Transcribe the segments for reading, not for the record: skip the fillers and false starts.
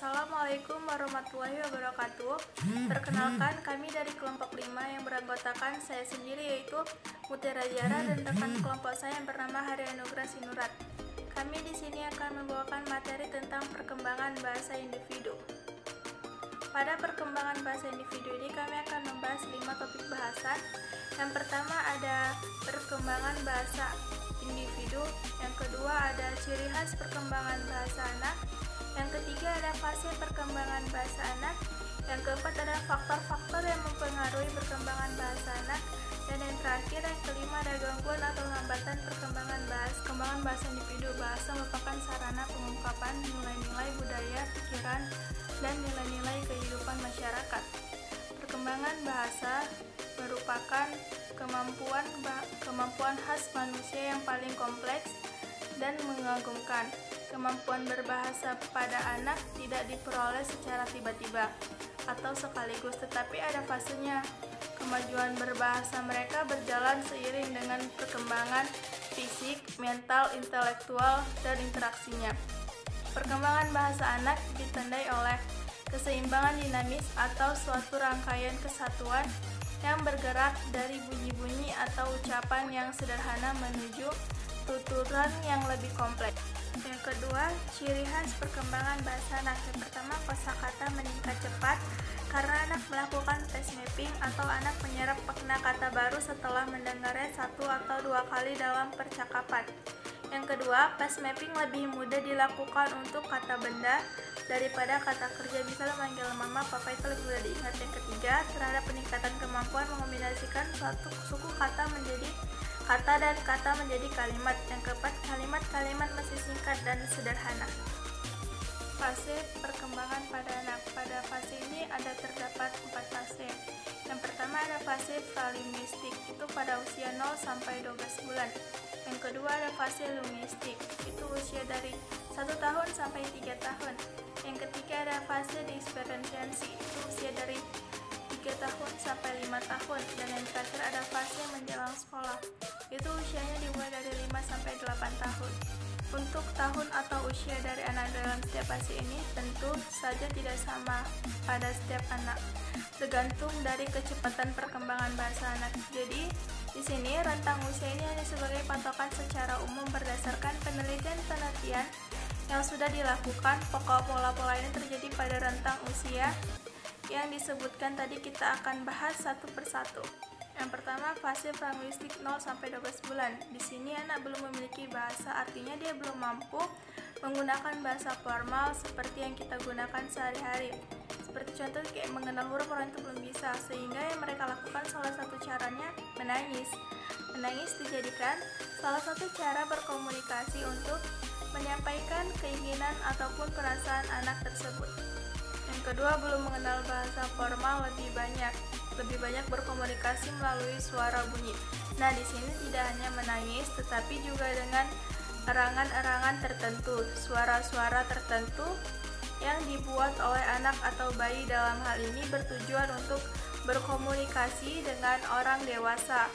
Assalamualaikum warahmatullahi wabarakatuh. Perkenalkan, kami dari kelompok 5 yang beranggotakan saya sendiri yaitu Mutiara Zahra dan rekan kelompok saya yang bernama Haryanugrah Sinurat. Kami di sini akan membawakan materi tentang perkembangan bahasa individu. Pada perkembangan bahasa individu ini kami akan membahas 5 topik bahasan. Yang pertama ada perkembangan bahasa individu, yang kedua ada ciri khas perkembangan bahasa anak, yang ketiga ada fase perkembangan bahasa anak, yang keempat ada faktor-faktor yang mempengaruhi perkembangan bahasa anak, dan yang terakhir yang kelima ada gangguan atau hambatan perkembangan bahasa individu. Bahasa merupakan sarana pengungkapan nilai-nilai budaya, pikiran, dan nilai-nilai kehidupan masyarakat. Perkembangan bahasa merupakan kemampuan khas manusia yang paling kompleks dan mengagumkan. Kemampuan berbahasa pada anak tidak diperoleh secara tiba-tiba atau sekaligus, tetapi ada fasenya. Kemajuan berbahasa mereka berjalan seiring dengan perkembangan fisik, mental, intelektual, dan interaksinya. Perkembangan bahasa anak ditandai oleh keseimbangan dinamis atau suatu rangkaian kesatuan yang bergerak dari bunyi-bunyi atau ucapan yang sederhana menuju tuturan yang lebih kompleks. Yang kedua, ciri khas perkembangan bahasa anak. Yang pertama, kosakata meningkat cepat karena anak melakukan face mapping atau anak menyerap makna kata baru setelah mendengarnya 1 atau 2 kali dalam percakapan. Yang kedua, face mapping lebih mudah dilakukan untuk kata benda daripada kata kerja. Misalnya manggil mama, papa itu lebih mudah diingat. Yang ketiga, terhadap peningkatan kemampuan mengombinasikan suatu suku kata menjadi kata dan kata menjadi kalimat. Yang keempat, kalimat-kalimat masih singkat dan sederhana. Fase perkembangan pada anak. Pada fase ini terdapat 4 fase. Yang pertama ada fase pralinguistik, itu pada usia 0 sampai 12 bulan. Yang kedua ada fase linguistik, itu usia dari 1 tahun sampai 3 tahun. Yang ketiga ada fase diferensiasi, itu usia dari 3 tahun sampai 5 tahun. Dan yang terakhir ada fase menjelang sekolah, itu usianya dimulai dari 5 sampai 8 tahun. Untuk tahun atau usia dari anak dalam setiap fase ini tentu saja tidak sama pada setiap anak, tergantung dari kecepatan perkembangan bahasa anak. Jadi, di sini rentang usia ini hanya sebagai patokan secara umum berdasarkan penelitian yang sudah dilakukan. Pokok pola-pola ini terjadi pada rentang usia yang disebutkan tadi. Kita akan bahas satu persatu. Yang pertama, fase pralinguistik 0 sampai 12 bulan. Di sini anak belum memiliki bahasa, artinya dia belum mampu menggunakan bahasa formal seperti yang kita gunakan sehari-hari. Seperti contoh kayak mengenal huruf, orang itu belum bisa, sehingga yang mereka lakukan salah satu caranya menangis. Menangis dijadikan salah satu cara berkomunikasi untuk menyampaikan keinginan ataupun perasaan anak tersebut. Yang kedua, belum mengenal bahasa formal, lebih banyak berkomunikasi melalui suara bunyi. Nah, di sini tidak hanya menangis, tetapi juga dengan erangan-erangan tertentu, suara-suara tertentu yang dibuat oleh anak atau bayi. Dalam hal ini bertujuan untuk berkomunikasi dengan orang dewasa.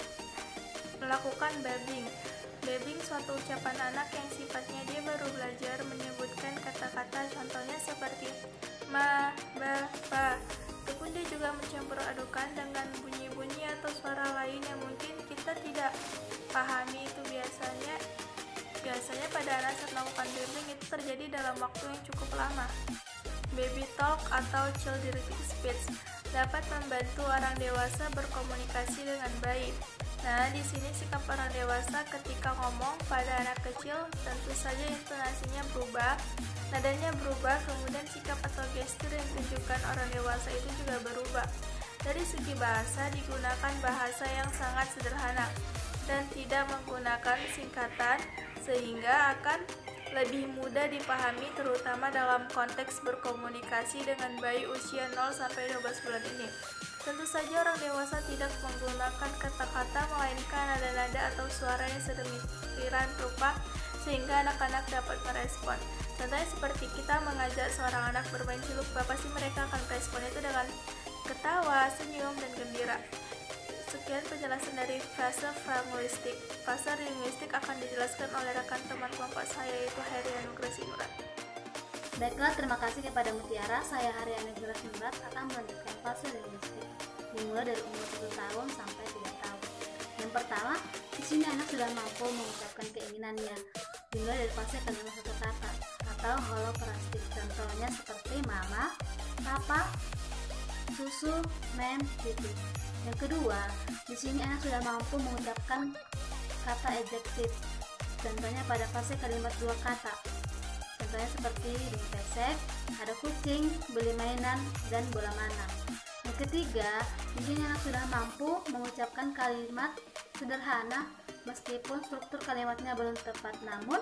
Melakukan babbling. Babbling suatu ucapan anak yang sifatnya dia baru belajar menyebutkan kata-kata, contohnya seperti ma, ba, pa. Itu pun dia juga mencampur adukan dengan bunyi-bunyi atau suara lain yang mungkin kita tidak pahami. Itu biasanya pada anak saat melakukan babbling itu terjadi dalam waktu yang cukup lama. Baby talk atau childrentic speech dapat membantu orang dewasa berkomunikasi dengan baik. Nah, di sini sikap orang dewasa ketika ngomong pada anak kecil tentu saja intonasinya berubah, nadanya berubah, kemudian sikap atau gestur yang ditunjukkan orang dewasa itu juga berubah. Dari segi bahasa digunakan bahasa yang sangat sederhana dan tidak menggunakan singkatan, sehingga akan lebih mudah dipahami terutama dalam konteks berkomunikasi dengan bayi usia 0 sampai 12 bulan ini. Tentu saja orang dewasa tidak menggunakan kata-kata melainkan nada-nada atau suara yang sedemikian rupa sehingga anak-anak dapat merespon. Contohnya seperti kita mengajak seorang anak bermain ciluk, pasti mereka akan merespon itu dengan ketawa, senyum, dan gembira. Sekian penjelasan dari fase pralinguistik. Fase linguistik akan dijelaskan oleh rekan teman kelompok saya yaitu Haryanugrah Sinurat. Baiklah, terima kasih kepada Mutiara. Saya Haryani Nurat akan melanjutkan fase linguistik dimulai dari umur 1 tahun sampai 3 tahun. Yang pertama, di sini anak sudah mampu mengucapkan keinginannya dimulai dari fase kalimat satu kata atau holoprastik. Contohnya seperti mama, papa, susu, mem, gitu. Yang kedua, di sini anak sudah mampu mengucapkan kata adjektif. Contohnya pada fase kalimat 2 kata. Contohnya seperti pesek, ada kucing, beli mainan, dan bola mana. Yang ketiga, di sini anak sudah mampu mengucapkan kalimat sederhana meskipun struktur kalimatnya belum tepat, namun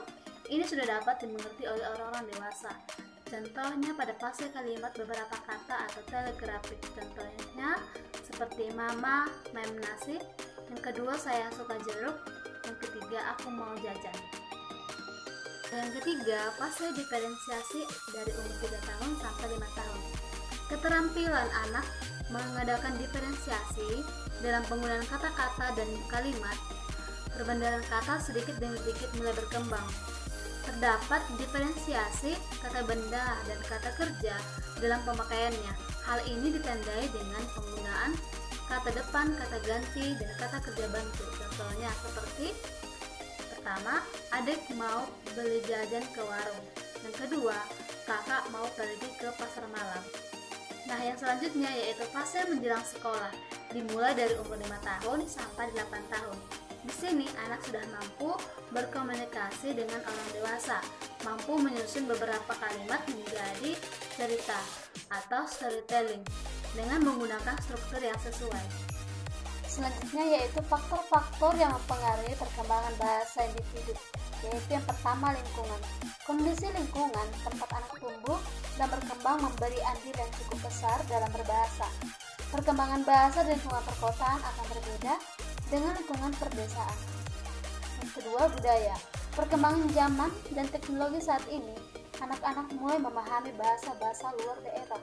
ini sudah dapat dimengerti oleh orang-orang dewasa. Contohnya pada fase kalimat beberapa kata atau telegrafik. Contohnya seperti mama, mem nasi. Yang kedua, saya suka jeruk. Yang ketiga, aku mau jajan. Yang ketiga, fase diferensiasi dari umur 3 tahun sampai 5 tahun. Keterampilan anak mengadakan diferensiasi dalam penggunaan kata-kata dan kalimat. Perbandingan kata sedikit demi sedikit mulai berkembang. Terdapat diferensiasi kata benda dan kata kerja dalam pemakaiannya. Hal ini ditandai dengan penggunaan kata depan, kata ganti, dan kata kerja bantu. Contohnya seperti pertama, adik mau beli jajan ke warung. Yang kedua, kakak mau pergi ke pasar malam. Nah, yang selanjutnya yaitu fase menjelang sekolah, dimulai dari umur 5 tahun sampai 8 tahun. Di sini anak sudah mampu berkomunikasi dengan orang dewasa, mampu menyusun beberapa kalimat menjadi cerita atau storytelling dengan menggunakan struktur yang sesuai. Selanjutnya yaitu faktor-faktor yang mempengaruhi perkembangan bahasa individu, yaitu yang pertama lingkungan. Kondisi lingkungan tempat anak tumbuh dan berkembang memberi andil yang cukup besar dalam berbahasa. Perkembangan bahasa di lingkungan perkotaan akan berbeda dengan lingkungan perdesaan. Yang kedua, budaya. Perkembangan zaman dan teknologi saat ini, anak-anak mulai memahami bahasa-bahasa luar daerah,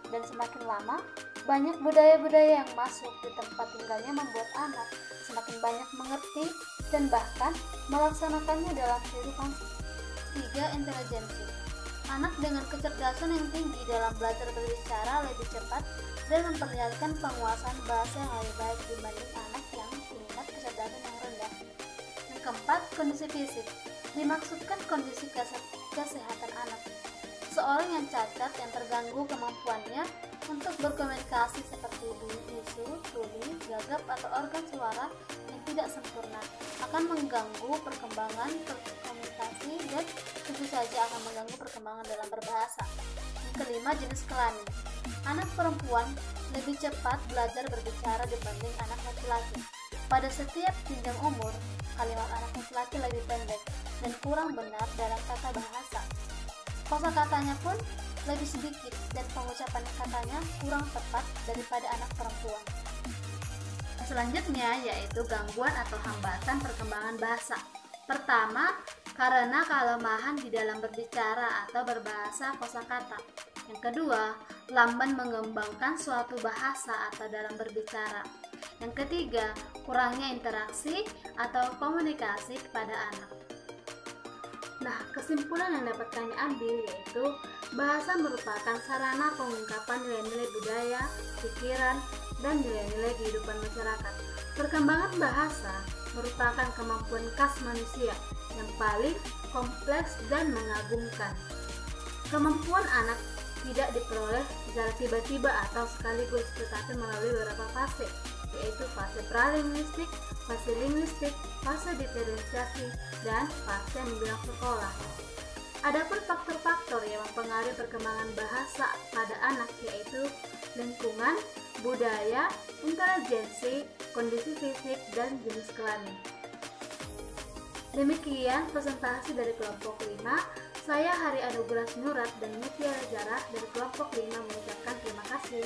dan semakin lama banyak budaya-budaya yang masuk di tempat tinggalnya membuat anak semakin banyak mengerti dan bahkan melaksanakannya dalam kehidupan. 3. Intelijensi. Anak dengan kecerdasan yang tinggi dalam belajar berbicara lebih cepat dan memperlihatkan penguasaan bahasa yang lebih baik dibanding anak yang tingkat kecerdasan yang rendah. Yang keempat, kondisi fisik. Dimaksudkan kondisi kesehatan anak. Seorang yang cacat yang terganggu kemampuannya untuk berkomunikasi seperti bisu, tuli, gagap, atau organ suara yang tidak sempurna akan mengganggu perkembangan komunikasi dan tentu saja akan mengganggu perkembangan dalam berbahasa. Yang kelima, jenis kelamin. Anak perempuan lebih cepat belajar berbicara dibanding anak laki-laki. Pada setiap jenjang umur, kalimat anak laki-laki lebih pendek dan kurang benar dalam tata bahasa. Kosakatanya pun lebih sedikit dan pengucapan katanya kurang tepat daripada anak perempuan. Selanjutnya yaitu gangguan atau hambatan perkembangan bahasa. Pertama, karena kelemahan di dalam berbicara atau berbahasa kosakata. Yang kedua, lamban mengembangkan suatu bahasa atau dalam berbicara. Yang ketiga, kurangnya interaksi atau komunikasi kepada anak. Nah, kesimpulan yang dapat kami ambil yaitu bahasa merupakan sarana pengungkapan nilai-nilai budaya, pikiran, dan nilai-nilai kehidupan masyarakat. Perkembangan bahasa merupakan kemampuan khas manusia yang paling kompleks dan mengagumkan. Kemampuan anak tidak diperoleh secara tiba-tiba atau sekaligus, tetapi melalui beberapa fase, yaitu fase pralinguistik, fase linguistik, fase diferensiasi, dan fase menjelang sekolah. Adapun faktor-faktor yang mempengaruhi perkembangan bahasa pada anak yaitu lingkungan, budaya, intelijensi, kondisi fisik, dan jenis kelamin. Demikian presentasi dari kelompok 5. Saya Hari Anugerah Nurat dan Mutiara Jarah dari kelompok 5 mengucapkan terima kasih.